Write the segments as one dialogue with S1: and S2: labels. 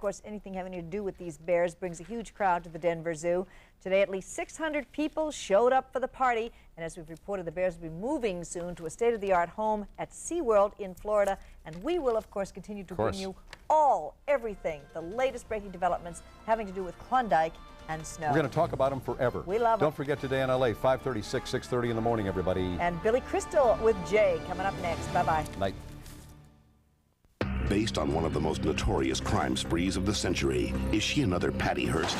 S1: course, anything having to do with these bears brings a huge crowd to the Denver Zoo. Today, at least 600 people showed up for the party. And as we've reported, the bears will be moving soon to a state-of-the-art home at SeaWorld in Florida. And we will, of course, continue to bring you everything, the latest breaking developments having to do with Klondike and snow.
S2: We're going to talk about them forever.
S1: We love them.
S2: Don't forget today in LA, 5:30, 6:30 in the morning, everybody.
S1: And Billy Crystal with Jay coming up next. Bye-bye.
S2: Night.
S3: Based on one of the most notorious crime sprees of the century, is she another Patty Hearst?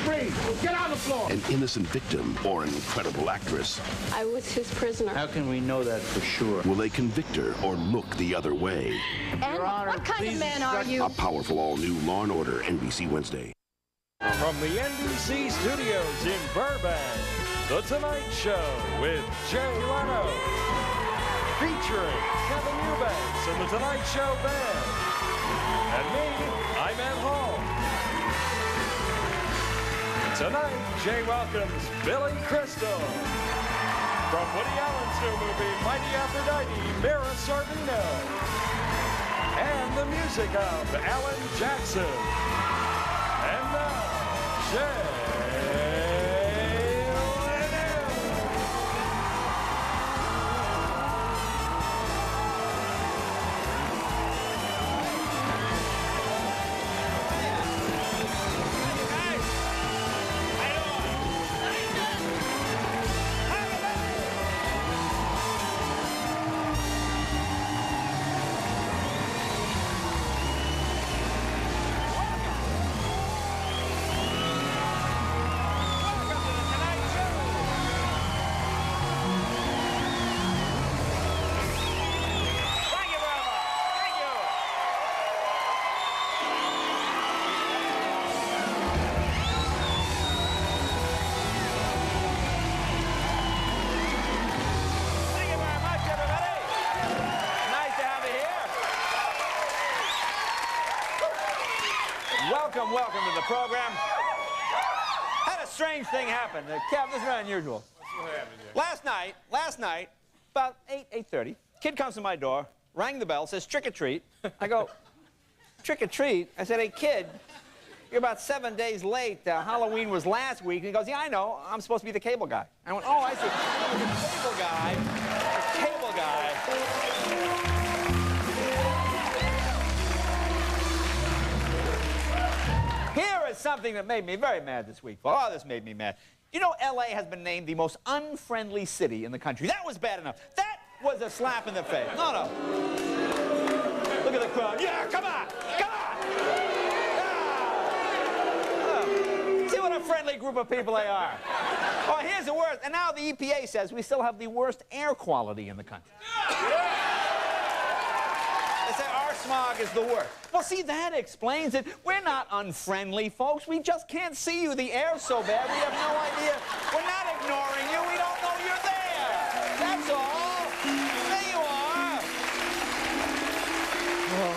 S4: Freeze! Get on the floor!
S3: An innocent victim or an incredible actress?
S5: I was his prisoner.
S4: How can we know that for sure?
S3: Will they convict her or look the other way?
S5: And what kind of man are you?
S3: A powerful all-new Law & Order, NBC Wednesday.
S6: From the NBC studios in Burbank, The Tonight Show with Jay Leno, featuring Kevin Eubanks and The Tonight Show Band, and me, I'm Ed Hall. Tonight, Jay welcomes Billy Crystal. From Woody Allen's new movie, Mighty Aphrodite, Mira Sorvino. And the music of Alan Jackson. And now, Jay.
S7: Welcome to the program. Had a strange thing happen. Kev, this is very unusual.
S8: What happened here?
S7: Last night, about 8:30, kid comes to my door, rang the bell, says trick or treat. I go, trick or treat? I said, hey kid, you're about 7 days late. Halloween was last week. And he goes, yeah, I know. I'm supposed to be the cable guy. I went, oh, I see. The cable guy. The cable guy. Here is something that made me very mad this week. Oh, this made me mad. You know, LA has been named the most unfriendly city in the country. That was bad enough. That was a slap in the face. No. Look at the crowd. Yeah, come on. Come on. Yeah. See what a friendly group of people they are. Oh, here's the worst. And now the EPA says we still have the worst air quality in the country. They say our smog is the worst. Well, see, that explains it. We're not unfriendly, folks. We just can't see you. The air's so bad, we have no idea. We're not ignoring you. We don't know you're there. That's all. There you are. Oh,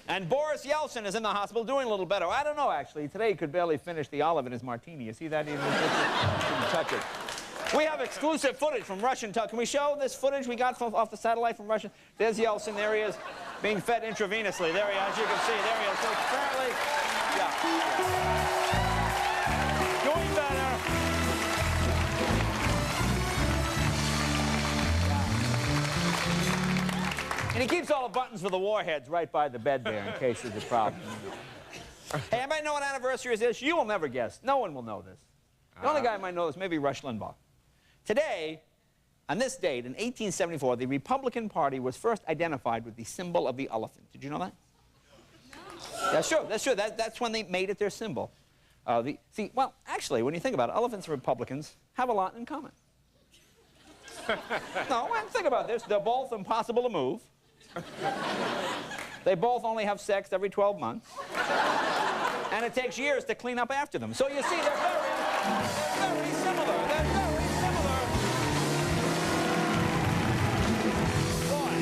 S7: and Boris Yeltsin is in the hospital doing a little better. I don't know, actually. Today he could barely finish the olive in his martini. You see that? He didn't touch it. We have exclusive footage from Russian. Can we show this footage we got off the satellite from Russia? There's Yeltsin. There he is, being fed intravenously. There he is. As you can see, there he is. So apparently, doing better. And he keeps all the buttons for the warheads right by the bed there in case there's a problem. Hey, anybody know what anniversary is this? You will never guess. No one will know this. The only guy who might know this may be Rush Limbaugh. Today, on this date, in 1874, the Republican Party was first identified with the symbol of the elephant. Did you know that? No. That's true. That's true. That's when they made it their symbol. Well, actually, when you think about it, elephants and Republicans have a lot in common. No, think about this. They're both impossible to move. They both only have sex every 12 months. And it takes years to clean up after them. So you see, they're very similar. They're very similar. Boy.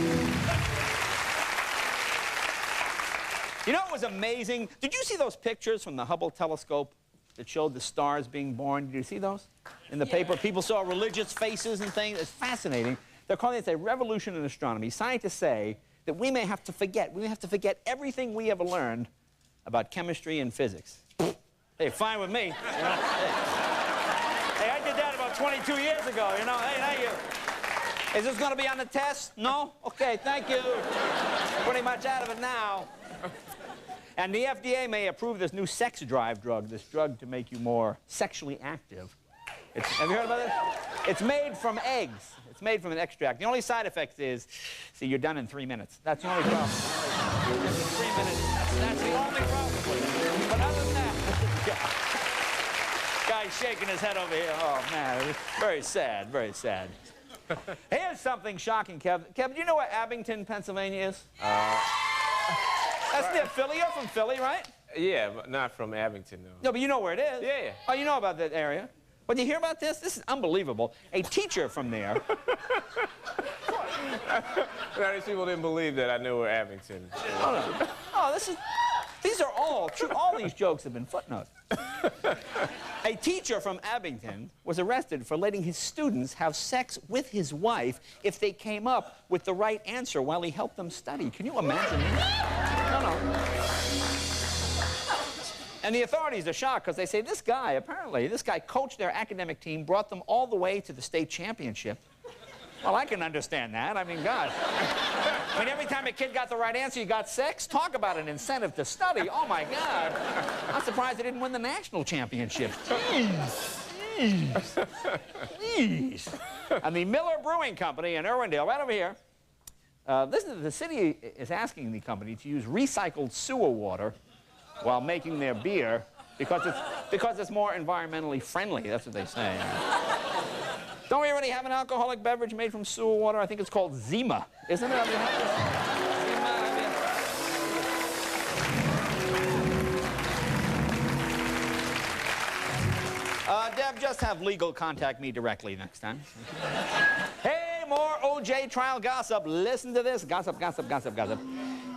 S7: You know what was amazing? Did you see those pictures from the Hubble telescope that showed the stars being born? Did you see those in the paper? People saw religious faces and things. It's fascinating. They're calling it a revolution in astronomy. Scientists say that we may have to forget. We may have to forget everything we ever learned about chemistry and physics. Hey, fine with me. You know? Hey, I did that about 22 years ago, you know. Hey, thank you. Is this going to be on the test? No? Okay, thank you. Pretty much out of it now. And the FDA may approve this new sex drive drug, this drug to make you more sexually active. Have you heard about it? It's made from eggs. It's made from an extract. The only side effect is, see, you're done in 3 minutes. That's the only problem. 3 minutes. That's the only problem with it. But other than that, guy's shaking his head over here. Oh, man, very sad, very sad. Here's something shocking, Kev. Kev, do you know where Abington, Pennsylvania is? That's near Philly. You're from Philly, right?
S9: Yeah, but not from Abington, no.
S7: No, but you know where it is.
S9: Yeah, yeah.
S7: Oh, you know about that area. But you hear about this? This is unbelievable. A teacher from there.
S9: These people didn't believe that I knew where Abington was.
S7: Oh, no. Oh, these are all true. All these jokes have been footnotes. A teacher from Abington was arrested for letting his students have sex with his wife if they came up with the right answer while he helped them study. Can you imagine that? No, no. And the authorities are shocked because they say this guy, apparently, this guy coached their academic team, brought them all the way to the state championship. Well, I can understand that. I mean, God. I mean, every time a kid got the right answer, you got sex. Talk about an incentive to study. Oh, my God. I'm surprised they didn't win the national championship. Jeez. Jeez. Jeez. And the Miller Brewing Company in Irwindale, right over here, the city is asking the company to use recycled sewer water while making their beer because it's more environmentally friendly. That's what they say. Don't we already have an alcoholic beverage made from sewer water? I think it's called Zima, isn't it? I mean, Deb, just have legal contact me directly next time. Hey, more OJ trial gossip. Listen to this. Gossip, gossip, gossip, gossip.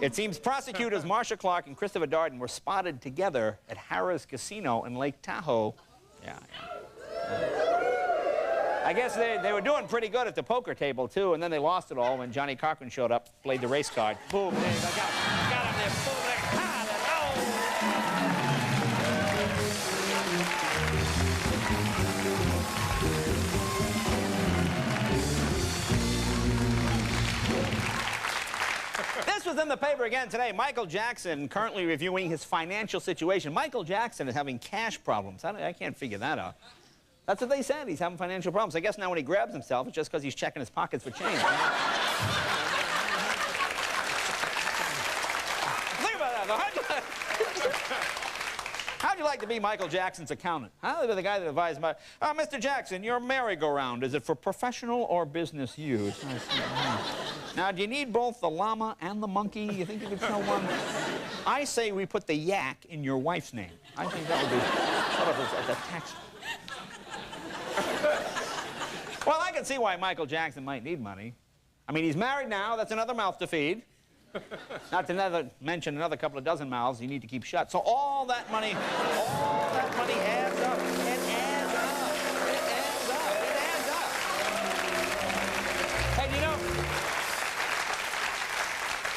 S7: It seems prosecutors Marsha Clark and Christopher Darden were spotted together at Harrah's Casino in Lake Tahoe. Yeah. I guess they were doing pretty good at the poker table, too, and then they lost it all when Johnny Cochran showed up, played the race card. Boom, there you go. Got him there. Boom, there. This was in the paper again today. Michael Jackson currently reviewing his financial situation. Michael Jackson is having cash problems. I can't figure that out. That's what they said. He's having financial problems. I guess now when he grabs himself, it's just because he's checking his pockets for change. Think about that. How'd you like to be Michael Jackson's accountant? Huh? The guy that advised about, Mr. Jackson, your merry-go-round, is it for professional or business use? Now, do you need both the llama and the monkey? You think you could sell one? I say we put the yak in your wife's name. I think that would be sort of a tax. Well, I can see why Michael Jackson might need money. I mean, he's married now. That's another mouth to feed. Not to mention another couple of dozen mouths you need to keep shut. So all that money adds up. It adds up. It adds up. It adds up. Hey, do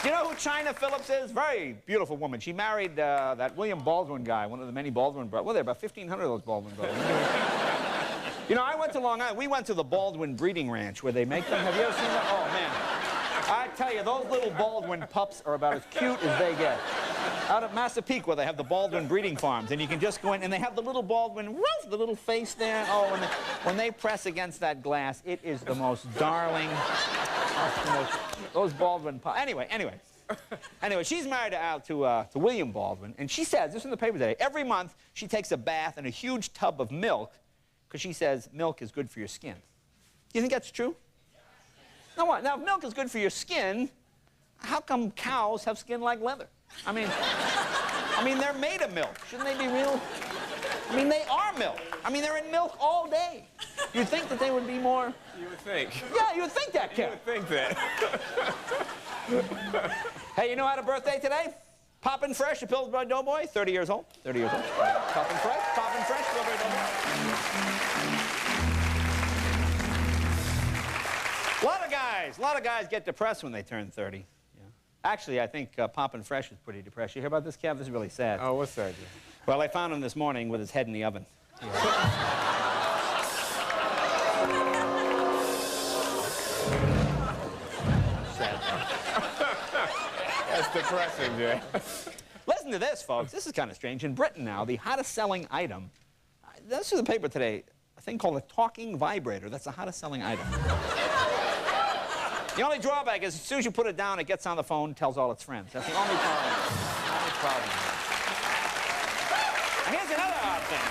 S7: you know who China Phillips is? Very beautiful woman. She married that William Baldwin guy, one of the many Baldwin brothers. Well, there are about 1,500 of those Baldwin brothers. You know, I went to Long Island. We went to the Baldwin breeding ranch where they make them. Have you ever seen that? Oh, man. I tell you, those little Baldwin pups are about as cute as they get. Out at Massapequa, they have the Baldwin breeding farms, and you can just go in, and they have the little Baldwin, woof, the little face there. Oh, when they press against that glass, it is the most darling, those Baldwin pups. Anyway, she's married to William Baldwin, and she says, this is in the paper today, every month she takes a bath in a huge tub of milk because she says milk is good for your skin. Do you think that's true? Now what? Now, if milk is good for your skin, how come cows have skin like leather? I mean, they're made of milk. Shouldn't they be real? I mean, they are milk. I mean, they're in milk all day. You'd think that they would be more...
S9: You would think.
S7: Yeah, you would think that, Ken.
S9: You would think that.
S7: Hey, you know who had a birthday today? Poppin' Fresh, the Pillsbury Doughboy, 30 years old. 30 years old. Poppin' Fresh, Pillsbury Doughboy. A lot of guys get depressed when they turn 30. Yeah. Actually, I think Poppin' Fresh is pretty depressed. You hear about this, Kev? This is really sad.
S9: Oh, what's that?
S7: Well, I found him this morning with his head in the oven.
S9: That's depressing, Jay.
S7: Listen to this, folks. This is kind of strange. In Britain now, the hottest selling item, this is the paper today, a thing called a talking vibrator. That's the hottest selling item. The only drawback is as soon as you put it down, it gets on the phone and tells all its friends. That's the only problem. Only problem. Now, here's another odd thing.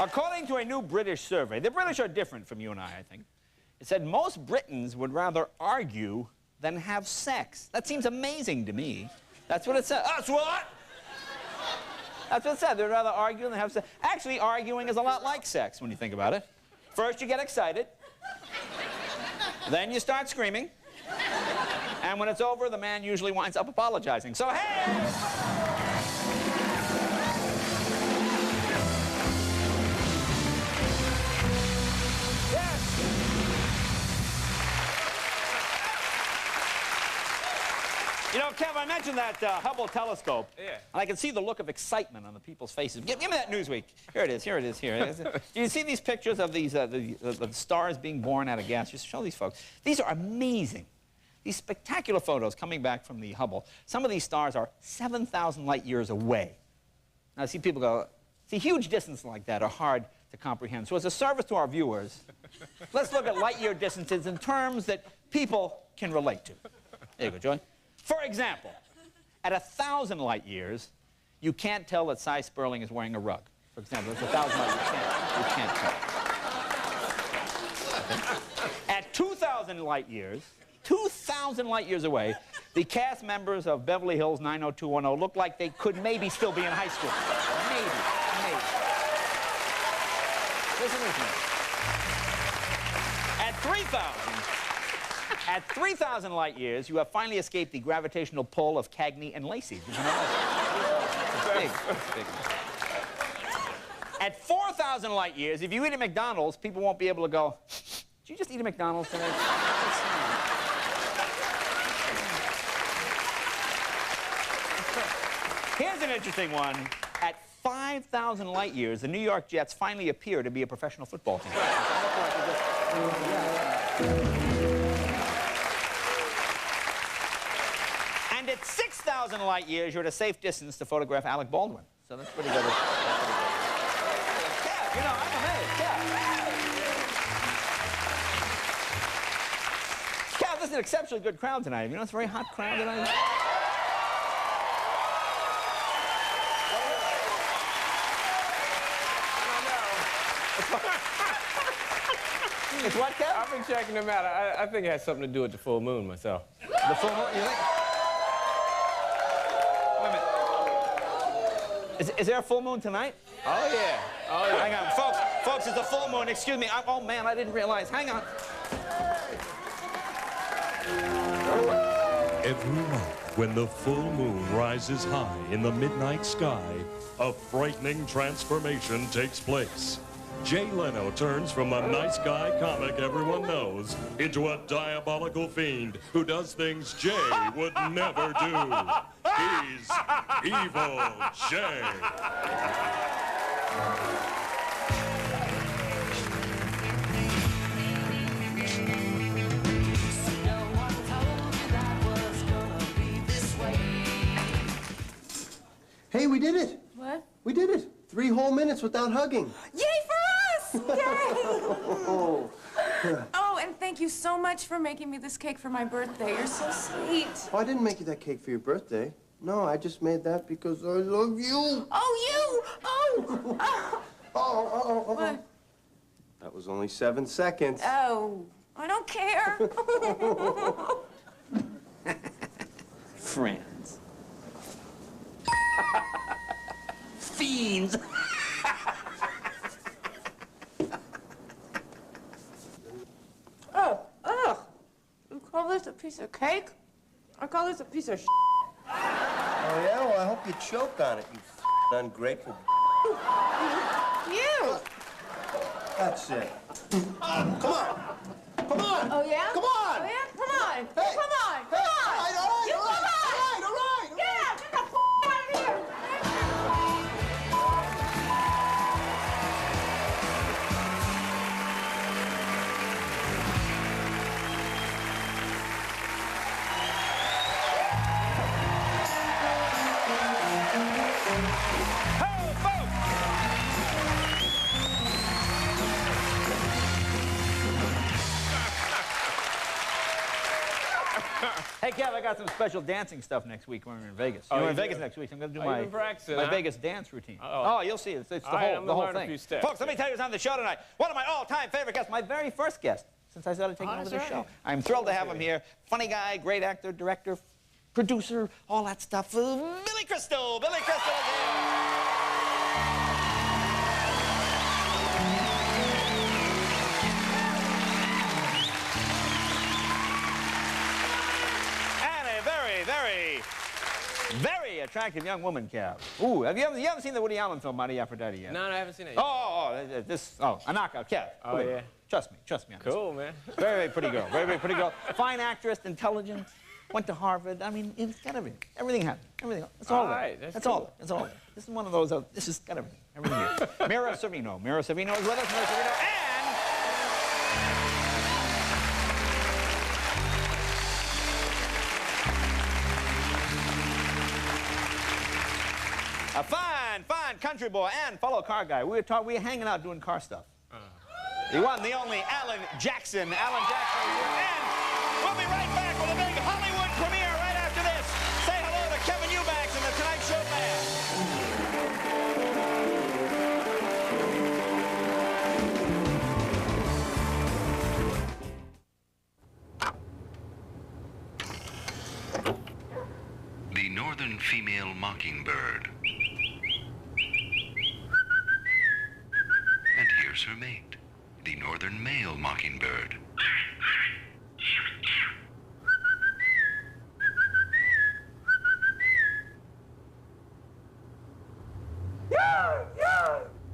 S7: According to a new British survey, the British are different from you and I think. It said most Britons would rather argue than have sex. That seems amazing to me. That's what it said. That's what? That's what it said. They'd rather argue than have sex. Actually, arguing is a lot like sex when you think about it. First, you get excited. Then you start screaming. And when it's over, the man usually winds up apologizing. So, hey! You know, Kev, I mentioned that Hubble telescope.
S9: Yeah.
S7: And I can see the look of excitement on the people's faces. Give me that Newsweek. Here it is, here it is, here it is. Do you see these pictures of these the stars being born out of gas? Just show these folks. These are amazing. These spectacular photos coming back from the Hubble. Some of these stars are 7,000 light years away. Now, I see people go, see, huge distances like that are hard to comprehend. So as a service to our viewers, let's look at light year distances in terms that people can relate to. There you go, Joy. For example, at 1,000 light years, you can't tell that Cy Sperling is wearing a rug. For example, it's 1,000 light years. You can't tell. At 2,000 light years, 2,000 light years away, the cast members of Beverly Hills 90210 look like they could maybe still be in high school. Maybe. Listen to me. At 3,000 light years, you have finally escaped the gravitational pull of Cagney and Lacey. Did you know that? It's big. It's big. At 4,000 light years, if you eat at McDonald's, people won't be able to go, did you just eat at McDonald's today? Here's an interesting one. At 5,000 light years, the New York Jets finally appear to be a professional football team. And at 6,000 light years, you're at a safe distance to photograph Alec Baldwin. So that's pretty good. Yeah, you know, I'm amazed. Yeah. This is an exceptionally good crowd tonight. You know, it's a very hot crowd tonight. It's what, Kev?
S9: I've been checking them out. I think it has something to do with the full moon myself.
S7: The full moon, you think? Wait a minute. Is there a full moon tonight?
S9: Oh, yeah. Oh, yeah.
S7: Hang on. Folks, it's a full moon. Excuse me. Oh, man, I didn't realize. Hang on.
S6: Every night, when the full moon rises high in the midnight sky, a frightening transformation takes place. Jay Leno turns from the nice guy comic everyone knows into a diabolical fiend who does things Jay would never do. He's Evil Jay.
S10: Hey, we did it.
S5: What?
S10: We did it. 3 whole minutes without hugging.
S5: Yay for us! Yay! Oh, and thank you so much for making me this cake for my birthday. You're so sweet.
S10: Oh, I didn't make you that cake for your birthday. No, I just made that because I love you.
S5: Oh, you! Oh! What?
S10: That was only 7 seconds.
S5: Oh, I don't care.
S7: Friends. Fiends.
S5: Oh, ugh. You call this a piece of cake? I call this a piece of
S10: Oh, yeah? Well, I hope you choke on it, you ungrateful.
S5: You!
S10: That's it. Come on. Come on.
S5: Oh, yeah?
S10: Come on.
S5: Oh, yeah? Come on.
S10: Hey.
S5: Come on.
S10: Hey.
S5: Come on.
S10: All right, all right,
S5: You
S10: all
S5: come
S10: right.
S5: on.
S10: All right.
S5: Get out. Get the out of here.
S7: Hey, Kev, I got some special dancing stuff next week when we're in Vegas.
S9: Oh,
S7: We're in
S9: you
S7: Vegas
S9: do?
S7: next week. I'm going to do
S9: Oh, you've been practicing,
S7: my
S9: huh?
S7: Vegas dance routine.
S9: Uh-oh.
S7: Oh, you'll see. It's the
S9: All right,
S7: whole,
S9: I'm
S7: the whole
S9: gonna learn a
S7: thing.
S9: few steps.
S7: Folks, let me tell you who's on the show tonight. One of my all-time favorite guests, my very first guest since I started taking over the show. I'm thrilled to have him here. Funny guy, great actor, director, producer, all that stuff. Billy Crystal. Billy Crystal is here. And a very, very, very attractive young woman, Kev. Ooh, you haven't seen the Woody Allen film, Mighty Aphrodite, yet?
S9: No, I haven't seen it yet.
S7: A knockout, Kev.
S9: Oh, yeah.
S7: Trust me on this.
S9: Cool, man.
S7: Very, very pretty girl. Very, very pretty girl. Fine actress, intelligent, went to Harvard. I mean, it's got everything. Everything happened. Everything. It's all
S9: All
S7: there.
S9: right, that's
S7: That's
S9: cool.
S7: all. That's all. This is one of those. This has got everything. Everything here. Mira Sorvino. Mira Sorvino is with us. Mira Sorvino. And a fine, fine country boy and fellow car guy. We were hanging out doing car stuff. The one, the only, Alan Jackson. Alan Jackson is here. And we'll be right back with a big Hollywood premiere right after this. Say hello to Kevin Eubanks and the Tonight Show band.
S11: The northern female mockingbird. And here's her mate, the northern male mockingbird.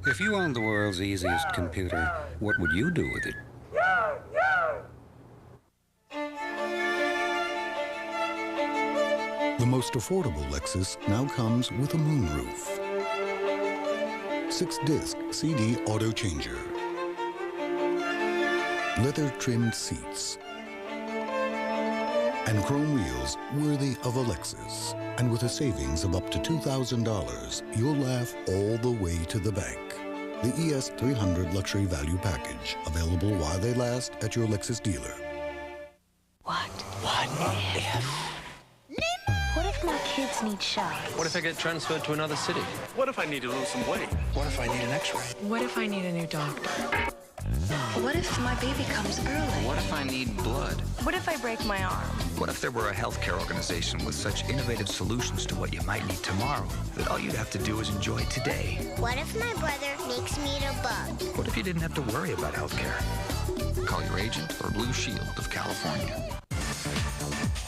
S12: If you owned the world's easiest computer, what would you do with it?
S13: The most affordable Lexus now comes with a moonroof. 6-disc CD auto changer. Leather-trimmed seats. And chrome wheels worthy of a Lexus. And with a savings of up to $2,000, you'll laugh all the way to the bank. The ES 300 Luxury Value Package, available while they last at your Lexus dealer.
S14: What if? What if my kids need shots?
S15: What if I get transferred to another city? What if I need to lose some weight? What if I need an x-ray?
S14: What if I need a new doctor? What if my baby comes early?
S16: What if I need blood?
S14: What if I break my arm?
S16: What if there were a healthcare organization with such innovative solutions to what you might need tomorrow that all you'd have to do is enjoy today?
S17: What if my brother makes me eat a bug?
S16: What if you didn't have to worry about healthcare? Call your agent or Blue Shield of California.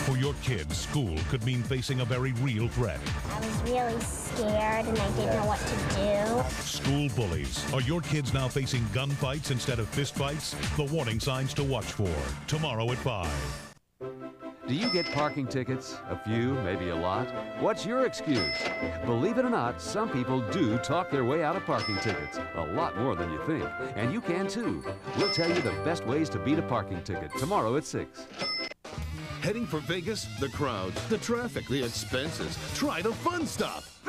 S18: For your kids, school could mean facing a very real threat.
S17: I was really scared and I didn't know what to do.
S18: School bullies. Are your kids now facing gunfights instead of fistfights? The warning signs to watch for. Tomorrow at 5.
S19: Do you get parking tickets? A few, maybe a lot? What's your excuse? Believe it or not, some people do talk their way out of parking tickets. A lot more than you think. And you can too. We'll tell you the best ways to beat a parking ticket tomorrow at 6.
S20: Heading for Vegas? The crowds, the traffic, the expenses. Try the fun stuff.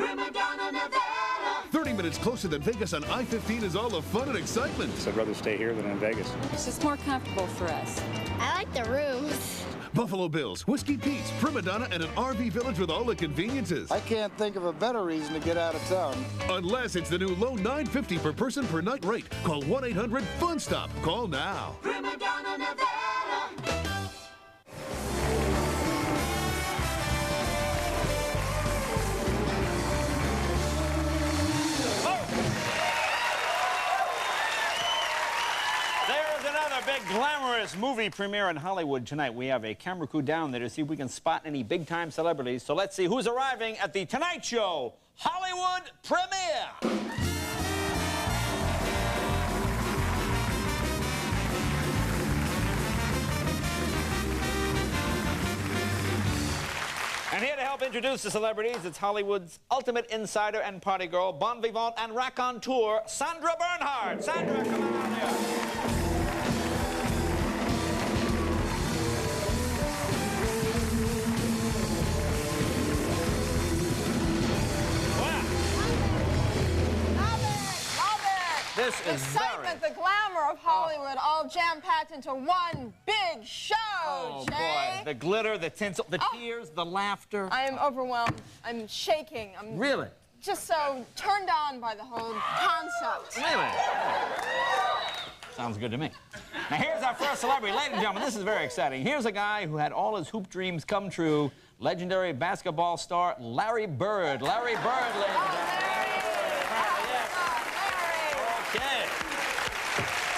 S20: 30 minutes closer than Vegas on I-15 is all the fun and excitement.
S21: So I'd rather stay here than in Vegas.
S22: It's just more comfortable for us.
S17: I like the rooms.
S20: Buffalo Bills, Whiskey Pete's, Prima Donna, and an RV village with all the conveniences.
S10: I can't think of a better reason to get out of town.
S20: Unless it's the new low $9.50 per person per night rate. Call 1-800-FUN-STOP. Call now.
S23: Prima Donna, Nevada.
S7: Big glamorous movie premiere in Hollywood tonight. We have a camera crew down there to see if we can spot any big-time celebrities. So let's see who's arriving at the Tonight Show Hollywood premiere. And here to help introduce the celebrities, it's Hollywood's ultimate insider and party girl, bon vivant and raconteur, Sandra Bernhard. Sandra, come on out here. This
S1: the
S7: is
S1: excitement, the glamour of Hollywood, all jam-packed into one big show,
S7: Oh,
S1: Jay.
S7: boy. The glitter, the tinsel, the tears, the laughter.
S1: I am overwhelmed. I'm shaking. I'm
S7: Really?
S1: just so turned on by the whole concept.
S7: Really? Sounds good to me. Now, here's our first celebrity. Ladies and gentlemen, this is very exciting. Here's a guy who had all his hoop dreams come true. Legendary basketball star Larry Bird. Larry Bird, ladies and gentlemen. Okay.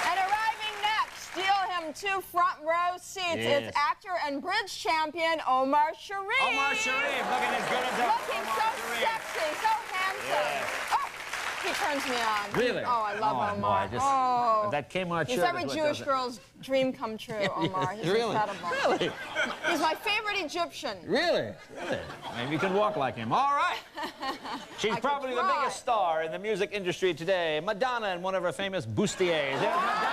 S1: And arriving next, steal him 2 front row seats.
S7: Yes.
S1: It's actor and bridge champion Omar Sharif.
S7: Omar Sharif, looking as good as ever.
S1: Looking so sexy, so handsome.
S7: Yes.
S1: Oh, he turns me on.
S7: Really?
S1: Oh, I love Omar.
S7: Boy, that came on
S1: He's
S7: shirt.
S1: every Jewish girl's dream come true, Omar. He's
S7: Really?
S1: incredible.
S7: Really?
S1: He's my favorite Egyptian.
S7: Really? Really? Maybe you can walk like him. All right. She's probably the biggest star in the music industry today. Madonna and one of her famous bustiers. There's Madonna,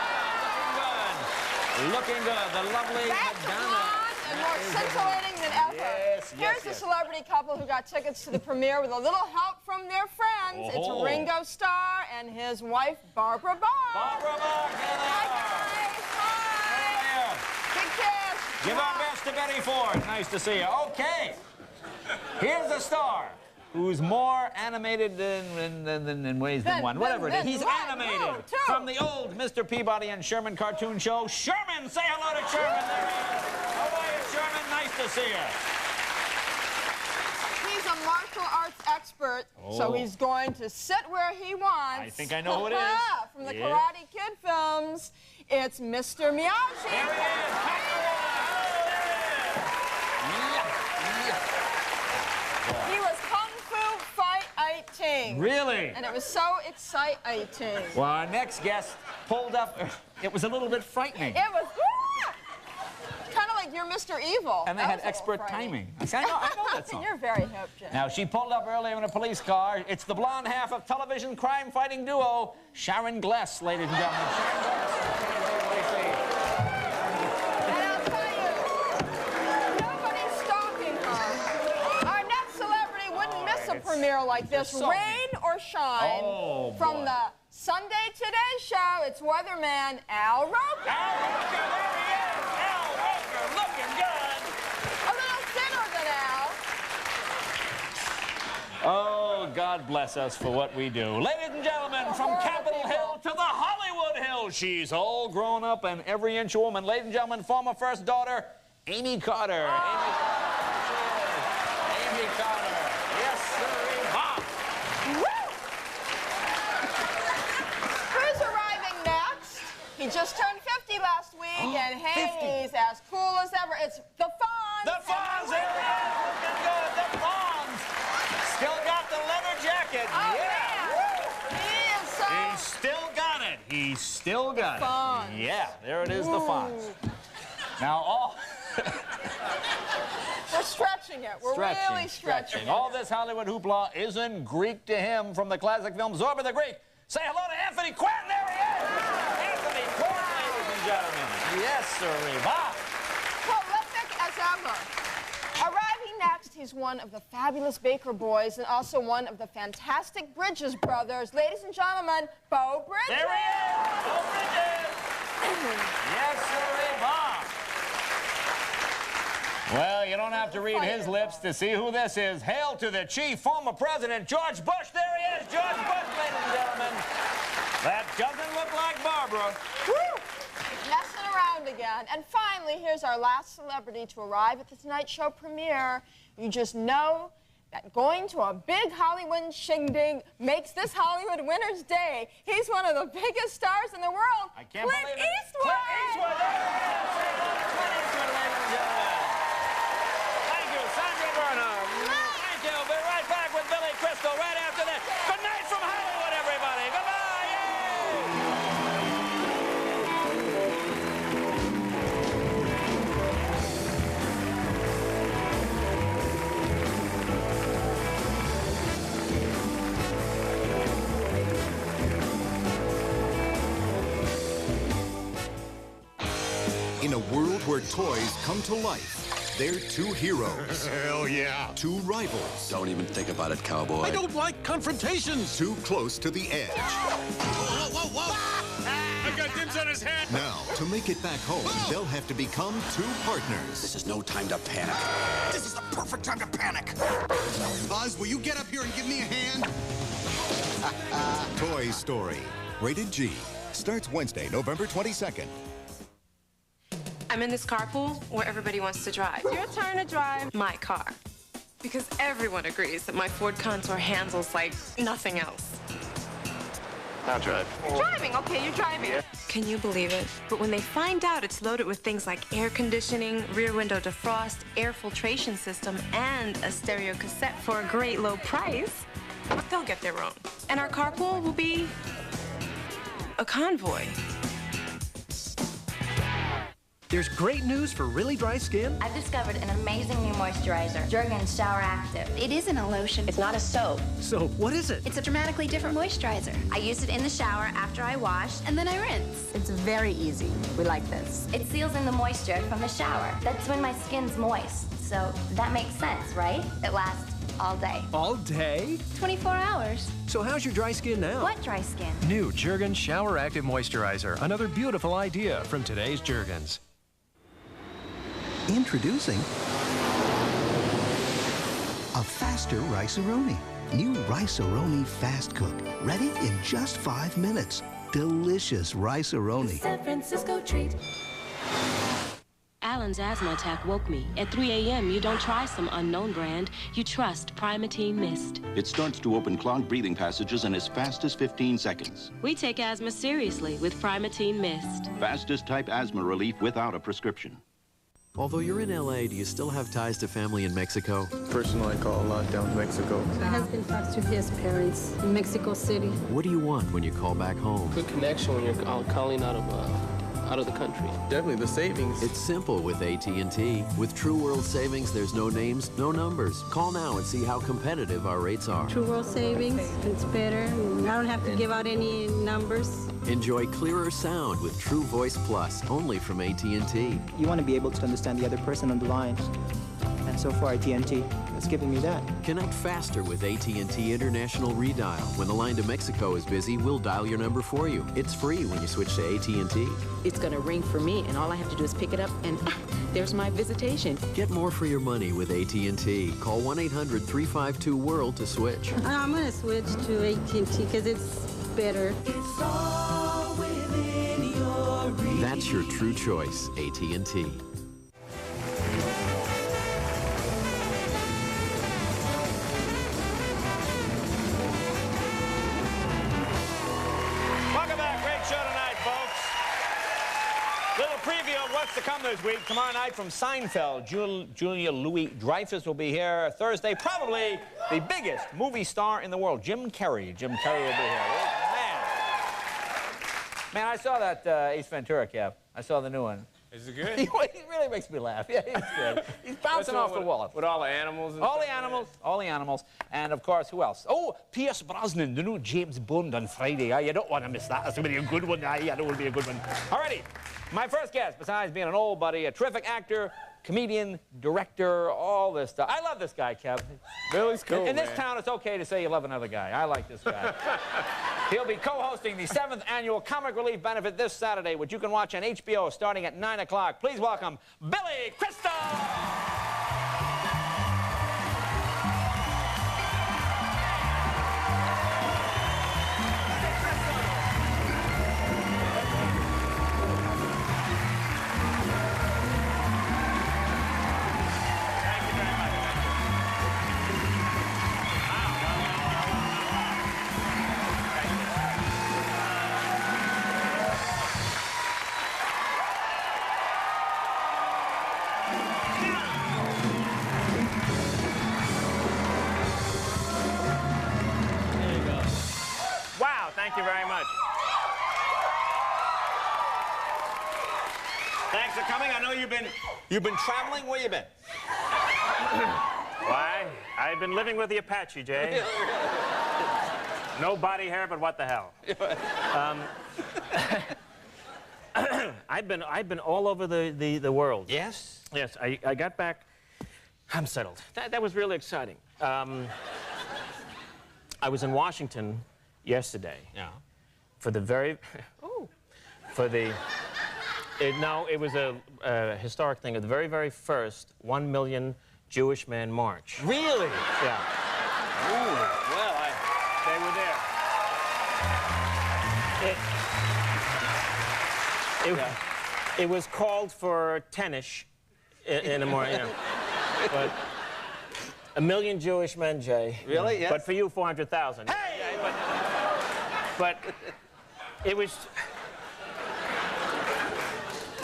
S7: looking good. The lovely Madonna.
S1: And more scintillating than ever.
S7: Yes,
S1: Here's the celebrity couple who got tickets to the premiere with a little help from their friends. It's Ringo Starr and his wife, Barbara Bach.
S7: Barbara Bach,
S1: Hi, guys. Hi. Big kiss.
S7: Give our best to Betty Ford. Nice to see you. Okay. Here's the star who's more animated in ways than one. Whatever it is. He's animated from the old Mr. Peabody and Sherman cartoon show. Sherman, say hello to Sherman. There he is. How are you, Sherman? Nice to see you.
S1: He's a martial arts expert, so he's going to sit where he wants.
S7: I think I know who it is.
S1: From the Karate Kid films, it's Mr. Miyagi.
S7: There he is.
S1: He was Kung Fu fighting.
S7: Really?
S1: And it was so exciting.
S7: Well, our next guest pulled up. It was a little bit frightening.
S1: It was kind of like you're Mr. Evil.
S7: And they had expert timing. I know that song.
S1: You're very hip, Jim.
S7: Now, she pulled up earlier in a police car. It's the blonde half of television crime-fighting duo, Sharon Gless, ladies and gentlemen. Sharon Gless.
S1: And I'll tell you, nobody's stalking her. Our next celebrity wouldn't miss a premiere like this, rain or shine. From the Sunday Today Show, it's weatherman Al Roker.
S7: Al Roker, there he is. Al Roker, looking good.
S1: A little thinner than Al.
S7: Oh, God bless us for what we do. Ladies and gentlemen, from Capitol Hill to the Hollywood Hills, she's all grown up and every inch a woman. Ladies and gentlemen, former first daughter, Amy Carter. Amy Carter. Yes, sir.
S1: Who's arriving next? He just turned 50 last week, and hey, he's as cool as ever. It's the Fonz.
S7: The Fonz, there he is, looking good. The Fonz. Still got the leather jacket.
S1: Oh,
S7: yeah.
S1: man. He is so...
S7: He's still got it. He's still got
S1: Fonz.
S7: it. Yeah, there it is, the Fonz. Now, all...
S1: We're stretching it. We're really stretching it.
S7: All this Hollywood hoopla isn't Greek to him from the classic film Zorba the Greek. Say hello to Anthony Quinn. There he is. Anthony Quinn, ladies and gentlemen. Yes, sir.
S1: Prolific as ever. Arriving next, he's one of the fabulous Baker Boys and also one of the fantastic Bridges brothers. Ladies and gentlemen, Beau Bridges.
S7: There he is. Beau Bridges. Yes, sir. Well, you don't have to read his lips to see who this is. Hail to the chief former president, George Bush. There he is, George Bush, ladies and gentlemen. That doesn't look like Barbara.
S1: Woo! Messing around again. And finally, here's our last celebrity to arrive at the Tonight Show premiere. You just know that going to a big Hollywood shindig makes this Hollywood winner's day. He's one of the biggest stars in the world.
S7: I can't
S1: Clint
S7: believe it.
S1: Eastwood!
S7: Clint Eastwood, there he is. Clint Eastwood, ladies and gentlemen. Thank you, Sandra Bernhard. Thank you. We'll be right back with Billy Crystal right after this. Good night from Hollywood, everybody. Goodbye. Yay!
S2: world where toys come to life. They're two heroes.
S20: Hell yeah.
S2: Two rivals.
S11: Don't even think about it, cowboy.
S20: I don't like confrontations.
S2: Too close to the edge.
S20: Whoa, whoa, whoa! I've got dibs on his head.
S2: Now, to make it back home, they'll have to become two partners.
S11: This is no time to panic. This is the perfect time to panic.
S2: Buzz, will you get up here and give me a hand? Toy Story. Rated G. Starts Wednesday, November 22nd.
S5: I'm in this carpool where everybody wants to drive. It's your turn to drive my car. Because everyone agrees that my Ford Contour handles like nothing else.
S9: I'll drive.
S5: You're driving, okay, you're driving.
S9: Yeah.
S5: Can you believe it? But when they find out it's loaded with things like air conditioning, rear window defrost, air filtration system, and a stereo cassette for a great low price, they'll get their own. And our carpool will be a convoy.
S21: There's great news for really dry skin.
S23: I've discovered an amazing new moisturizer, Jergens Shower Active.
S17: It isn't a lotion.
S23: It's not a soap.
S21: So what is it?
S17: It's a dramatically different moisturizer.
S23: I use it in the shower after I wash,
S17: And then I rinse.
S23: it's very easy. We like this. It seals in the moisture from the shower. That's when my skin's moist. So that makes sense, right? It lasts all day.
S21: All day?
S23: 24 hours.
S21: So how's your dry skin now?
S23: What dry skin?
S21: New Jergens Shower Active Moisturizer. Another beautiful idea from today's Jergens.
S24: Introducing a faster rice-a-roni. New rice-a-roni Fast Cook. Ready in just 5 minutes. Delicious rice-a-roni.
S25: San Francisco treat. Alan's asthma attack woke me. At 3 a.m., you don't try some unknown brand. You trust Primatene Mist.
S26: It starts to open clogged breathing passages in as fast as 15 seconds.
S25: We take asthma seriously with Primatene Mist.
S26: Fastest type asthma relief without a prescription.
S27: Although you're in LA, do you still have ties to family in Mexico?
S9: Personally, I call a lot down to Mexico.
S28: My husband talks to his parents in Mexico City.
S27: What do you want when you call back home?
S29: Good connection when you're calling out of the country.
S9: Definitely the savings.
S27: It's simple with AT&T. With True World Savings, there's no names, no numbers. Call now and see how competitive our rates are.
S28: True World Savings, it's better. I don't have to give out any numbers.
S27: Enjoy clearer sound with True Voice Plus, only from AT&T.
S30: You want to be able to understand the other person on the line. And so far, AT&T has given me that.
S27: Connect faster with AT&T International Redial. When the line to Mexico is busy, we'll dial your number for you. It's free when you switch to AT&T.
S31: It's going to ring for me, and all I have to do is pick it up, and there's my visitation.
S27: Get more for your money with AT&T. Call 1-800-352-WORLD to switch.
S28: I'm going to switch to AT&T because it's better.
S25: It's all within your reach.
S27: That's your true choice, AT&T.
S7: Preview of what's to come this week. Tomorrow night from Seinfeld, Julia Louis-Dreyfus will be here. Thursday, probably the biggest movie star in the world, Jim Carrey. Jim Carrey will be here. Man, I saw that Ace Ventura, Kev. I saw the new one.
S9: Is it good?
S7: He really makes me laugh. Yeah, he's good. He's bouncing off the wall.
S9: With all the animals and
S7: all the animals. All the animals. And, of course, who else? Oh, Pierce Brosnan, the new James Bond on Friday. You don't want to miss that. That's going to be a good one. I know it'll be a good one. All righty. My first guest, besides being an old buddy, a terrific actor, comedian, director, all this stuff. I love this guy, Kev.
S9: Billy's cool,
S7: In this town, it's okay to say you love another guy. I like this guy. He'll be co-hosting the 7th annual Comic Relief Benefit this Saturday, which you can watch on HBO starting at 9 o'clock. Please welcome Billy Crystal!
S9: Thank you very much.
S7: Thanks for coming. I know you've been traveling. Where you been?
S9: Why? I've been living with the Apache, Jay. No body hair, but what the hell?
S29: I've been all over the world.
S7: Yes?
S29: Yes, I got back. I'm settled. That was really exciting. I was in Washington yesterday.
S7: Yeah.
S29: For the very, it was a historic thing. The very first 1 million Jewish man march.
S7: Really?
S29: Yeah.
S7: Ooh, well,
S29: they were there. It was called for 10-ish in the morning, you know. But 1 million Jewish men, Jay.
S7: Really? Yes.
S29: But for you, 400,000.
S7: Hey!
S29: Yeah, but it was...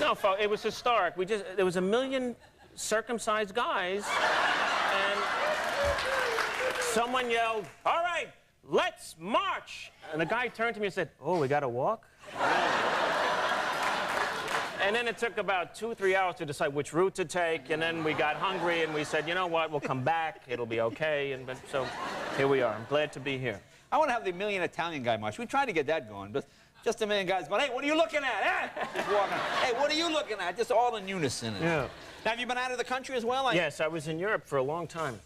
S29: No, folks, it was historic. There was 1 million circumcised guys, and someone yelled, "All right, let's march!" And the guy turned to me and said, "Oh, we gotta walk?" And then it took about 2 or 3 hours to decide which route to take, and then we got hungry, and we said, you know what, we'll come back, it'll be okay, but so here we are. I'm glad to be here.
S7: I want to have the 1 million Italian guy march. We tried to get that going, but just 1 million guys going, "Hey, what are you looking at? Eh?" Just walking. "Hey, what are you looking at?" Just all in unison.
S29: Yeah.
S7: Now, have you been out of the country as well?
S29: Yes, I was in Europe for a long time.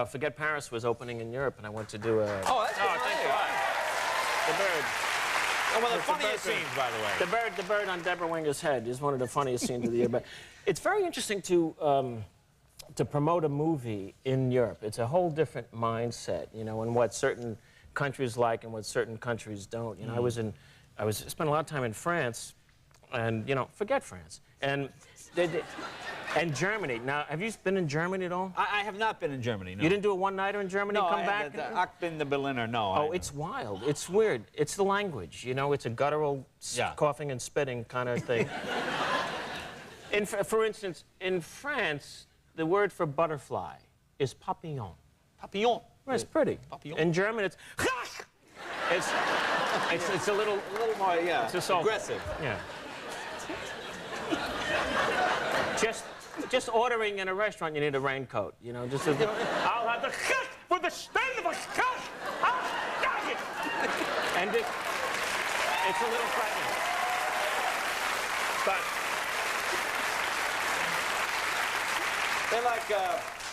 S29: Forget Paris was opening in Europe, and I went to do a...
S7: Oh, that's good.
S29: Thanks a lot. The bird.
S7: Oh, well, the funniest scenes, by the way.
S29: The bird on Deborah Winger's head is one of the funniest scenes of the year. But it's very interesting to promote a movie in Europe. It's a whole different mindset, you know, and what certain countries like and what certain countries don't. You know, I spent a lot of time in France, and you know, forget France, and Germany. Now, have you been in Germany at all?
S7: I have not been in Germany, no.
S29: You didn't do a one-nighter in Germany, come back?
S7: No, I've been to Berliner, no.
S29: Oh, it's wild. It's weird. It's the language, you know? It's a guttural coughing and spitting kind of thing. For instance, in France, the word for butterfly is papillon.
S7: Papillon?
S29: Well, it's pretty.
S7: Papillon.
S29: In German, it's a little
S7: more, yeah,
S29: it's assaulting.
S7: Aggressive.
S29: Yeah. Just ordering in a restaurant, you need a raincoat. You know, just I'll have the for the stand of a and it's a little frightening. But
S7: they're like,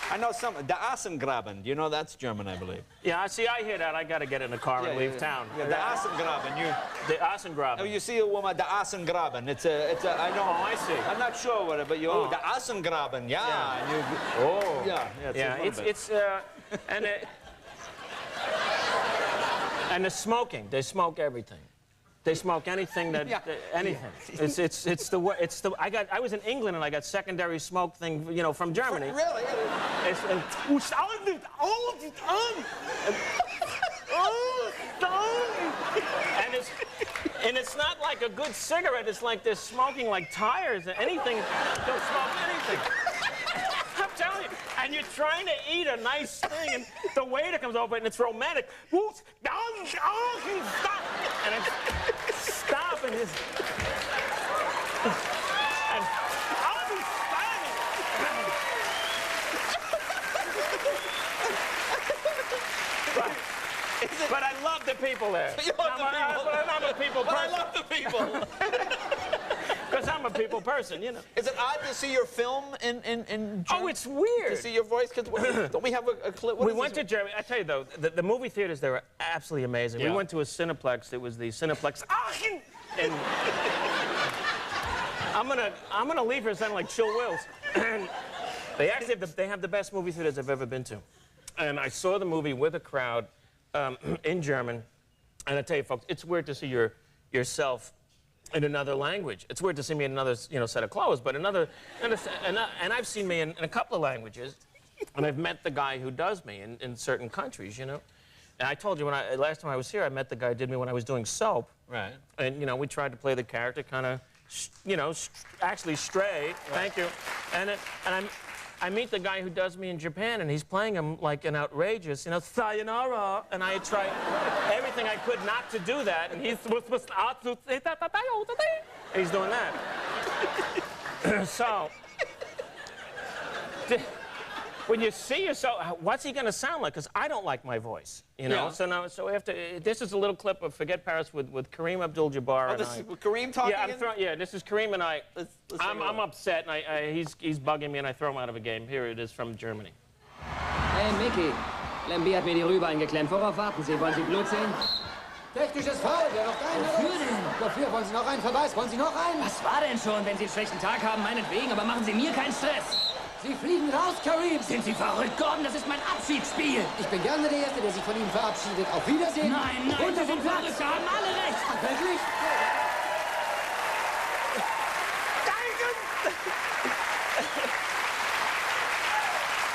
S7: I know some, the Assengraben. Do you know that's German, I believe?
S29: Yeah, see, I hear that. I got to get in the car and leave town.
S7: Yeah, the Assengraben.
S29: The Assengraben.
S7: Oh, you see a woman, the Assengraben. It's a, I know.
S29: Oh, I see.
S7: I'm not sure what it, but you, the Assengraben, yeah.
S29: And the smoking. They smoke everything. They smoke anything that anything. I was in England and I got secondary smoke thing, you know, from Germany.
S7: Really?
S29: And it's not like a good cigarette. It's like they're smoking like tires. Anything. Don't smoke anything. I'm telling you. And you're trying to eat a nice thing, and the waiter comes over, and it's romantic. And it's stop, and it's... And I'll be standing. But I love the people there.
S7: You love the people.
S29: I'm a people person.
S7: I love the people.
S29: Because I'm a people person, you know.
S7: Is it odd to see your film in Germany?
S29: Oh, it's weird.
S7: To see your voice? Because don't we have a clip?
S29: We went to Germany. I tell you, though, the movie theaters there were absolutely amazing.
S7: Yeah.
S29: We went to a Cineplex. It was the Cineplex Aachen. And I'm gonna leave here sounding like Chill Wills. And they actually have the best movie theaters I've ever been to. And I saw the movie with a crowd in German. And I tell you, folks, it's weird to see yourself in another language. It's weird to see me in another, you know, set of clothes, but and I've seen me in a couple of languages, and I've met the guy who does me in certain countries, you know. And I told you last time I was here, I met the guy who did me when I was doing soap.
S7: Right.
S29: And you know, we tried to play the character kind of, you know, actually straight. Right. Thank you. And I meet the guy who does me in Japan, and he's playing him like an outrageous, you know, sayonara. And I tried everything I could not to do that, and he's doing that. So, when you see yourself, what's he going to sound like? Because I don't like my voice, you know?
S7: Yeah.
S29: So after, this is a little clip of Forget Paris with Kareem Abdul-Jabbar.
S7: Oh, this is Kareem talking?
S29: Yeah, this is Kareem and I. I'm upset, and he's bugging me, and I throw him out of a game. Here it is from Germany.
S3: Hey, Mickey. Lemby hat mir die Rübe eingeklemmt. Worauf warten Sie? Wollen Sie Blut sehen?
S4: Technisches Foul, wer noch einen? Wofür denn? Dafür wollen Sie noch einen Verweis? Wollen Sie noch einen?
S3: Was war denn schon? Wenn Sie einen schlechten Tag haben, meinetwegen, aber machen Sie mir keinen Stress.
S4: Sie fliegen raus, Kareem!
S3: Sind Sie verrückt, Gordon? Das ist mein Abschiedsspiel!
S4: Ich bin gerne der Erste, der sich von Ihnen verabschiedet. Auf Wiedersehen!
S3: Nein, nein,
S4: runter
S3: Sie
S4: vom
S3: sind
S4: Platz!
S3: verrückt, Sie haben alle recht!
S4: Wirklich?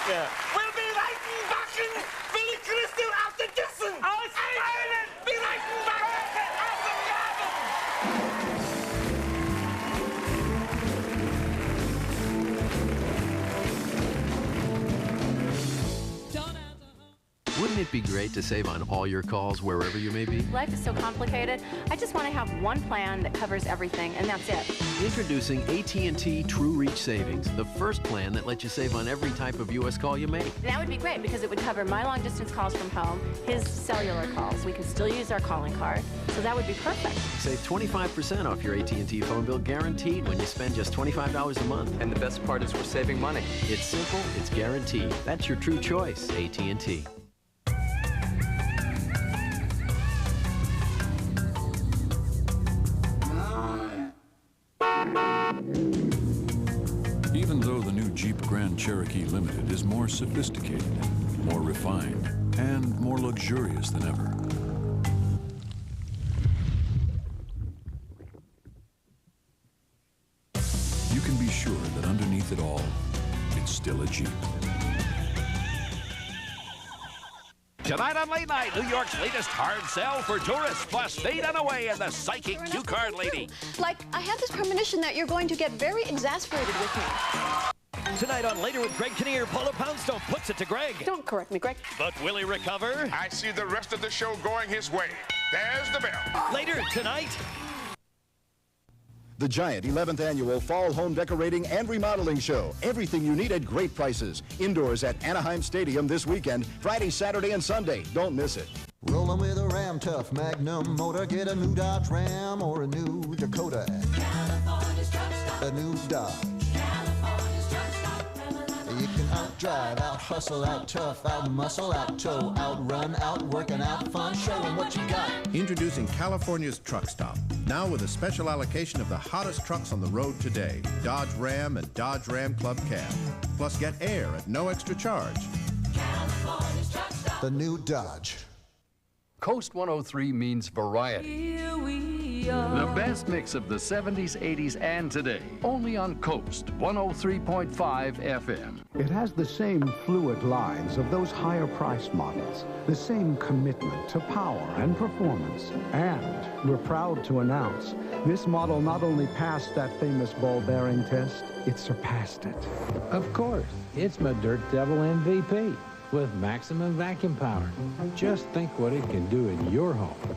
S29: Yeah.
S6: We'll be Reiten backen! Will ich Christel aus den Dissen! Ausfallen! Wir Reiten backen! Aus dem
S27: Wouldn't it be great to save on all your calls wherever you may be?
S8: Life is so complicated. I just want to have one plan that covers everything, and that's it.
S27: Introducing AT&T True Reach Savings, the first plan that lets you save on every type of U.S. call you make.
S8: That would be great because it would cover my long-distance calls from home, his cellular calls. We can still use our calling card, so that would be perfect.
S27: Save 25% off your AT&T phone bill guaranteed when you spend just $25 a month.
S12: And the best part is we're saving money.
S27: It's simple, it's guaranteed. That's your true choice, AT&T.
S13: Even though the new Jeep Grand Cherokee Limited is more sophisticated, more refined, and more luxurious than ever, you can be sure that underneath it all, it's still a Jeep.
S14: Tonight on Late Night, New York's latest hard sell for tourists, plus fade unaway and the psychic cue card lady.
S15: Like, I have this premonition that you're going to get very exasperated with me.
S14: Tonight on Later with Greg Kinnear, Paula Poundstone puts it to Greg.
S15: Don't correct me, Greg.
S14: But will he recover?
S16: I see the rest of the show going his way. There's the bell.
S14: Later tonight.
S18: The giant 11th annual Fall Home Decorating and Remodeling Show. Everything you need at great prices. Indoors at Anaheim Stadium this weekend, Friday, Saturday, and Sunday. Don't miss it.
S19: Rolling with a Ram Tough Magnum motor. Get a new Dodge Ram or a new Dakota. California's truck stop. A new Dodge. California's truck stop. You can out-drive, out-hustle, out-tough, out-muscle, out-tow, out-run, out-work, and out-fun. Show them what you got.
S32: Introducing California's Truck Stop. Now with a special allocation of the hottest trucks on the road today. Dodge Ram and Dodge Ram Club Cab. Plus get air at no extra charge.
S19: California's Truck Stop. The new Dodge.
S33: Coast 103 means variety. The best mix of the 70s, 80s, and today. Only on Coast 103.5 FM.
S34: It has the same fluid lines of those higher price models, the same commitment to power and performance. And we're proud to announce this model not only passed that famous ball bearing test, it surpassed it.
S35: Of course, it's my Dirt Devil MVP with maximum vacuum power. Just think what it can do in your home.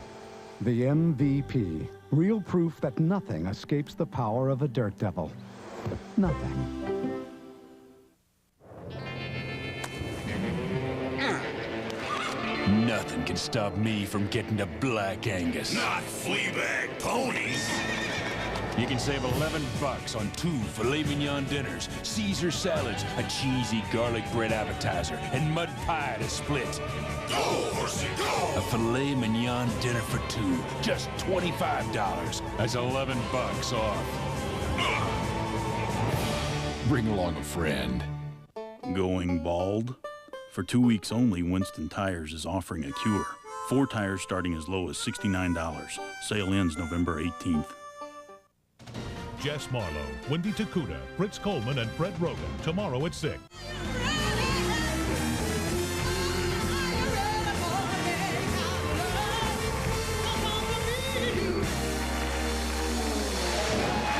S34: The MVP, real proof that nothing escapes the power of a Dirt Devil. Nothing.
S36: Nothing can stop me from getting to Black Angus.
S6: Not Fleabag ponies.
S36: You can save $11 on 2 filet mignon dinners, Caesar salads, a cheesy garlic bread appetizer, and mud pie to split.
S6: Go, horsey, go!
S36: A filet mignon dinner for 2, just $25. That's $11 off. Bring along a friend.
S37: Going bald? For 2 weeks only, Winston Tires is offering a cure. 4 tires starting as low as $69. Sale ends November 18th.
S38: Jess Marlowe, Wendy Takuda, Fritz Coleman, and Fred Rogan, tomorrow at 6.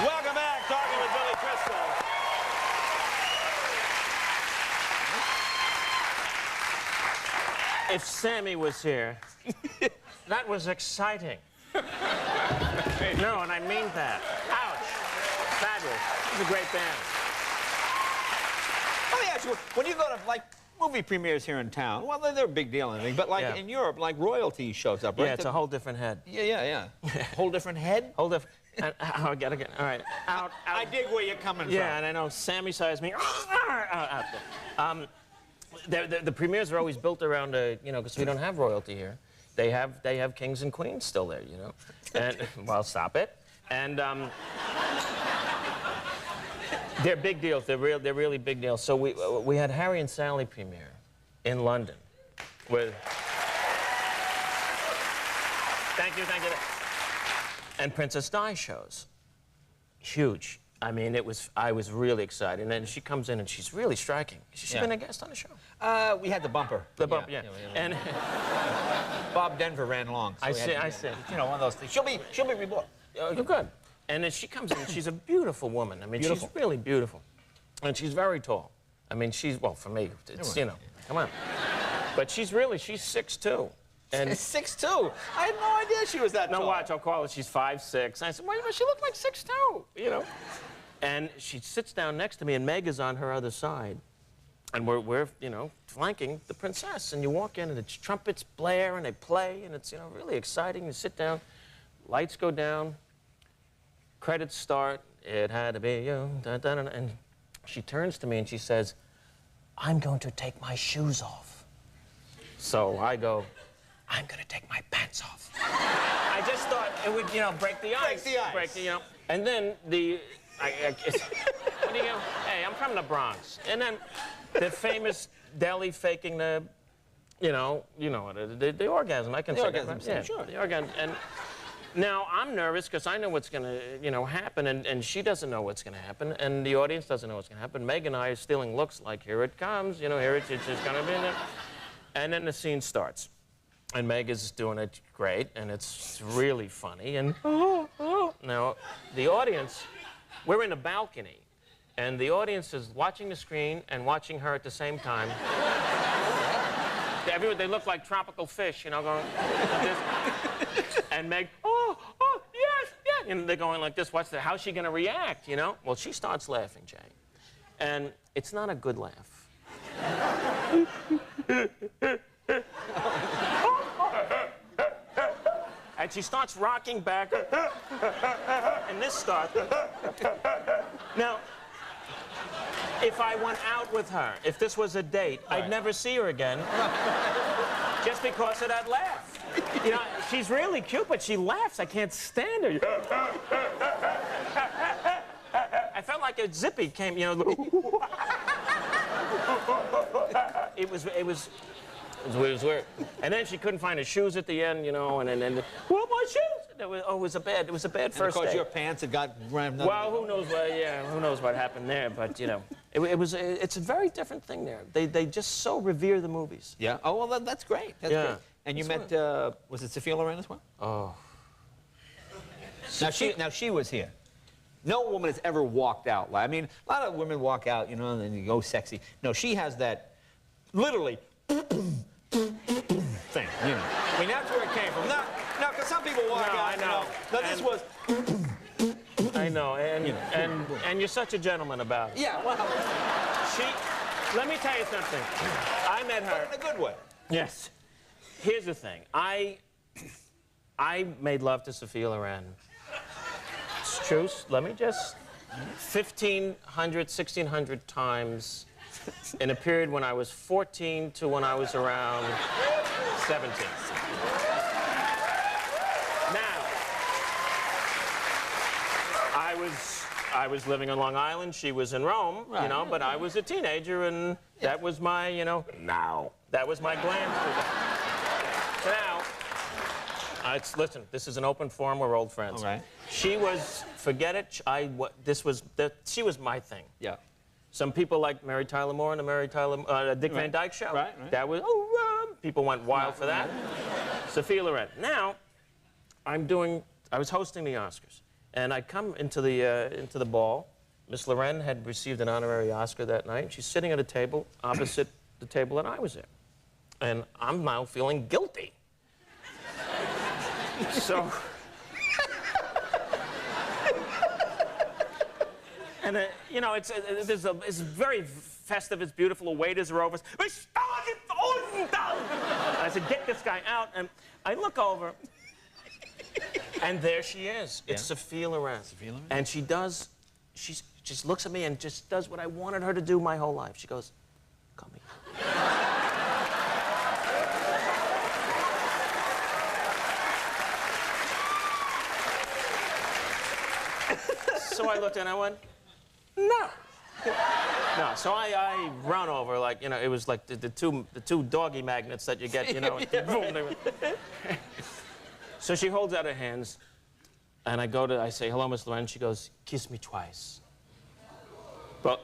S7: Welcome back, Talking with Billy Crystal.
S29: If Sammy was here, that was exciting. No, and I mean that. Ouch. Fabulous. It's a great band.
S7: Let me ask you, when you go to, like, movie premieres here in town, well, they're a big deal and everything, but, like, in Europe, like, royalty shows up, right?
S29: Yeah, it's a whole different head.
S7: Yeah. Whole different head?
S29: Whole different... I gotta get... All right. Out.
S7: I dig where you're coming from.
S29: Yeah, and I know Sammy sized me out there. The premieres are always built around, you know, because we don't have royalty here. They have kings and queens still there, you know. And, well, stop it. And they're big deals. They're really big deals. So we had Harry and Sally premiere in London with... Thank you. And Princess Di shows. Huge. I mean, I was really excited. And then she comes in and she's really striking. She's been a guest on the show.
S7: We had the bumper.
S29: The bumper, yeah. And
S7: Bob Denver ran long. So
S29: I see.
S7: You know, one of those things. She'll be rebooked.
S29: You're good. And then she comes in and she's a beautiful woman. I mean, she's really beautiful. And she's very tall. I mean, well, for me, it's, you know, come on. But she's 6'2". And
S7: 6'2"? I had no idea she was that tall.
S29: No, watch, I'll call her. She's 5'6". I said, well, she looked like 6'2", you know. And she sits down next to me, and Meg is on her other side. And we're, you know, flanking the princess. And you walk in, and the trumpets blare, and they play, and it's, you know, really exciting. You sit down, lights go down, credits start. It had to be you. And she turns to me, and she says, I'm going to take my shoes off. So I go, I'm going to take my pants off. I just thought it would, you know, break the ice. You know. And then what do you go? Hey, I'm from the Bronx. And then the famous deli faking the, you know the orgasm. I can say that, right? Yeah, sure. The orgasm. And now I'm nervous because I know what's going to, you know, happen, and she doesn't know what's going to happen, and the audience doesn't know what's going to happen. Meg and I are stealing looks like, here it comes, you know, it's just going to be there. And then the scene starts. And Meg is doing it great, and it's really funny. And now, the audience, we're in a balcony, and the audience is watching the screen and watching her at the same time. They look like tropical fish, you know, going like this. And Meg, yes. And they're going like this. How's she going to react, you know? Well, she starts laughing, Jay. And it's not a good laugh. And she starts rocking back, and this starts. Now, if I went out with her, if this was a date, I'd never see her again, just because of that laugh. You know, she's really cute, but she laughs. I can't stand her. I felt like a zippy came, you know. It was weird. And then she couldn't find her shoes at the end, you know, and then well, my shoes! It was a bad first day.
S7: And of course, your pants had got rammed up.
S29: Well, who knows what happened there, but, you know, it's a very different thing there. They just so revere the movies.
S7: Yeah? Oh, well, that's great. That's great. And you met, was it Sophia Loren as well?
S29: Oh.
S7: Now, she was here. No woman has ever walked out. I mean, a lot of women walk out, you know, and then you go sexy. No, she has that, literally, thing, you know. I mean, that's where it came from. No, because some people walk out,
S29: I know.
S7: No, this was...
S29: I know, and you're such a gentleman about it.
S7: Yeah, well...
S29: Let me tell you something. I met her...
S7: But in a good way.
S29: Yes. Here's the thing. I made love to Sophia Loren. It's true. Let me just... 1,500, 1,600 times... in a period when I was 14 to when I was around 17. Now, I was living on Long Island. She was in Rome, you know, but I was a teenager, and that was my, you know, that was my glam. So now, listen, this is an open forum. We're old friends.
S7: All right.
S29: She was, forget it. She was my thing.
S7: Yeah.
S29: Some people like Mary Tyler Moore and the Dick Van Dyke Show.
S7: Right.
S29: That was, people went wild for that. Sophia Loren. Now, I was hosting the Oscars, and I come into the ball. Miss Loren had received an honorary Oscar that night. She's sitting at a table opposite the table that I was at. And I'm now feeling guilty. So... And, you know, it's very festive, it's beautiful, the waiters are over. And I said, get this guy out. And I look over, and there she is. It's Sophia Loren. And she just looks at me and just does what I wanted her to do my whole life. She goes, come here. So I looked and I went, no. No, so I run over, like, you know, it was like the two doggy magnets that you get, you know. So she holds out her hands, and I say, hello, Miss Loren. She goes, kiss me twice. But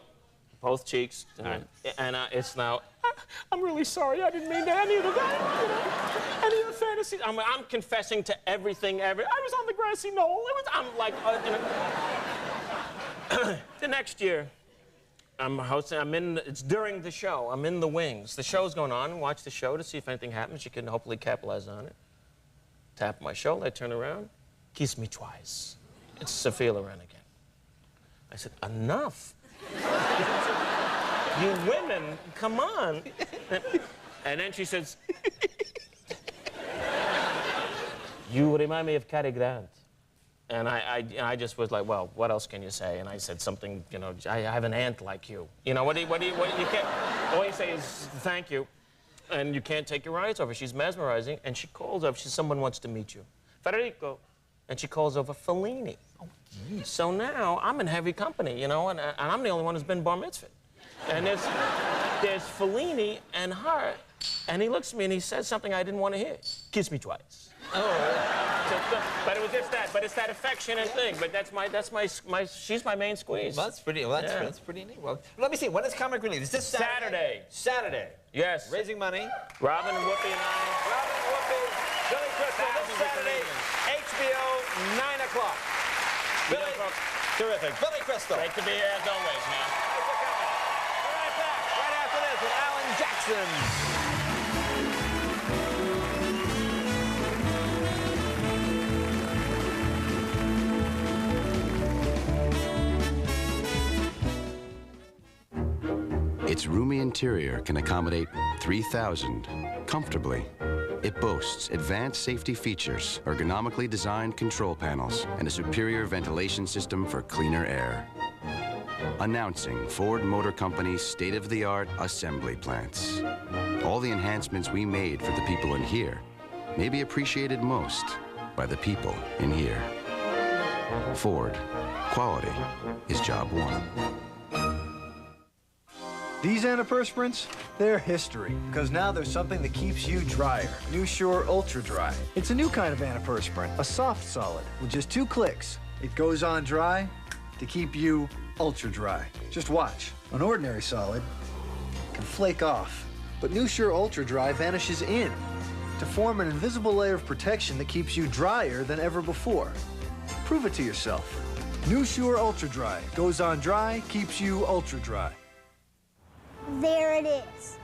S29: both cheeks, and it's now, I'm really sorry, I didn't mean to any of that, you know, any of the fantasies. I'm confessing to everything ever. I was on the grassy knoll. I'm like, you know. The next year, I'm hosting, it's during the show. I'm in the wings. The show's going on. Watch the show to see if anything happens. You can hopefully capitalize on it. Tap my shoulder, I turn around, kiss me twice. It's Sophia Loren again. I said, enough. You women, come on. And then she says, you remind me of Cary Grant. And I just was like, well, what else can you say? And I said something, you know, I have an aunt like you. You know, you can't, all you say is thank you. And you can't take your eyes off her. She's mesmerizing. And she calls over, someone wants to meet you. Federico. And she calls over Fellini. Oh, so now I'm in heavy company, you know, and I'm the only one who's been bar mitzvahed. And there's Fellini and her. And he looks at me and he says something I didn't want to hear. Kiss me twice. Oh. But it was just that. But it's that affectionate thing. But she's my main squeeze.
S7: Well, that's pretty. Well, that's pretty neat. Well, let me see. When is comic relief? Is this Saturday? Saturday.
S29: Yes.
S7: Raising money.
S29: Robin and Whoopi and I.
S7: Robin and Whoopi. Billy Crystal. This Saturday. HBO, 9 o'clock. Billy. Terrific. Billy Crystal.
S29: Great to be here as always, man.
S7: Thanks for coming. We're right back. Right after this with Alan Jackson.
S1: Its roomy interior can accommodate 3,000 comfortably. It boasts advanced safety features, ergonomically designed control panels, and a superior ventilation system for cleaner air. Announcing Ford Motor Company's state-of-the-art assembly plants. All the enhancements we made for the people in here may be appreciated most by the people in here. Ford. Quality is job one.
S2: These antiperspirants, they're history, because now there's something that keeps you drier. New Shore Ultra Dry. It's a new kind of antiperspirant, a soft solid, with just 2 clicks. It goes on dry to keep you ultra dry. Just watch. An ordinary solid can flake off, but New Shore Ultra Dry vanishes in to form an invisible layer of protection that keeps you drier than ever before. Prove it to yourself. New Shore Ultra Dry goes on dry, keeps you ultra dry.
S3: There it is.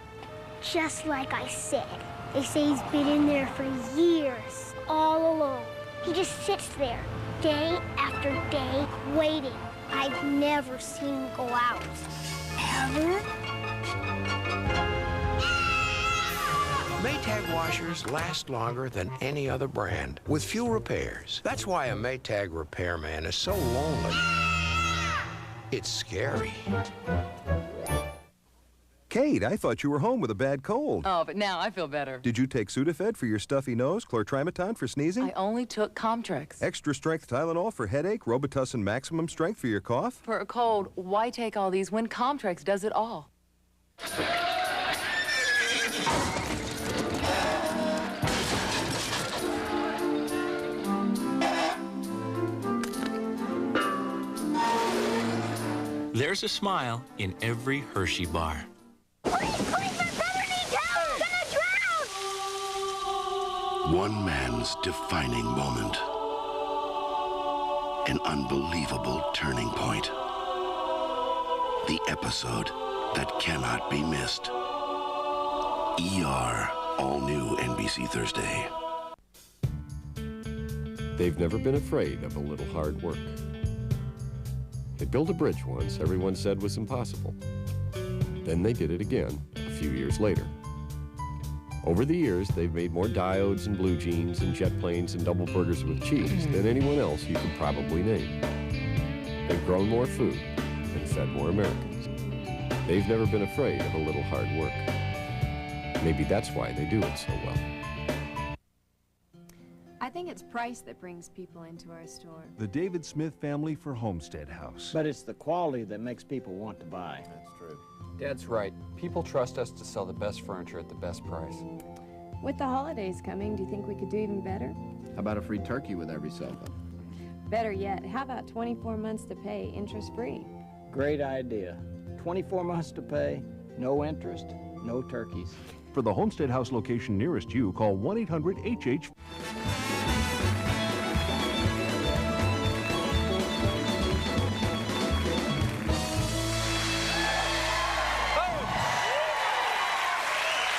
S3: Just like I said. They say he's been in there for years, all alone. He just sits there, day after day, waiting. I've never seen him go out. Ever?
S5: Maytag washers last longer than any other brand, with few repairs. That's why a Maytag repairman is so lonely. It's scary.
S9: Kate, I thought you were home with a bad cold.
S10: Oh, but now I feel better.
S9: Did you take Sudafed for your stuffy nose, chlortrimeton for sneezing?
S10: I only took Comtrex.
S9: Extra strength Tylenol for headache, Robitussin maximum strength for your cough?
S10: For a cold, why take all these when Comtrex does it all?
S11: There's a smile in every Hershey bar.
S17: One man's defining moment. An unbelievable turning point. The episode that cannot be missed. ER, all new NBC Thursday.
S20: They've never been afraid of a little hard work.
S4: They built a bridge once everyone said was impossible. Then they did it again a few years later. Over the years, they've made more diodes and blue jeans and jet planes and double burgers with cheese than anyone else you could probably name. They've grown more food and fed more Americans. They've never been afraid of a little hard work. Maybe that's why they do it so well.
S8: I think it's price that brings people into our store.
S12: The David Smith family for Homestead House.
S13: But it's the quality that makes people want to buy.
S12: That's true.
S14: Dad's right. People trust us to sell the best furniture at the best price.
S8: With the holidays coming, do you think we could do even better?
S12: How about a free turkey with every sofa?
S8: Better yet, how about 24 months to pay, interest-free?
S13: Great idea. 24 months to pay, no interest, no turkeys.
S12: For the Homestead House location nearest you, call 1-800-HH.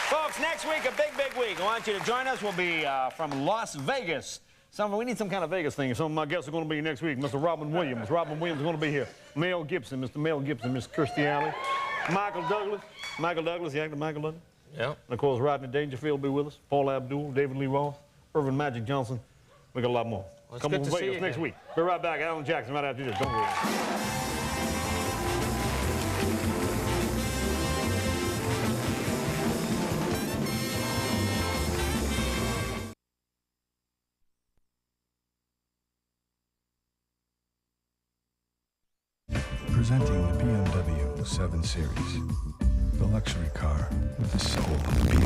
S7: Folks, next week, a big week. I want you to join us. We'll be from Las Vegas. We need some kind of Vegas thing. Some of my guests are going to be next week. Mr. Robin Williams. Robin Williams is going to be here. Mel Gibson, Mr. Mel Gibson, Miss Kirstie Alley. Michael Douglas, the actor Michael Douglas.
S29: Yeah.
S7: And of course, Rodney Dangerfield will be with us. Paul Abdul, David Lee Roth, Irvin Magic Johnson. We got a lot more.
S29: Well,
S7: come on to Vegas next week. Be right back. Alan Jackson right after this. Don't worry.
S15: Presenting the BMW 7 Series, the luxury car with the soul of BMW.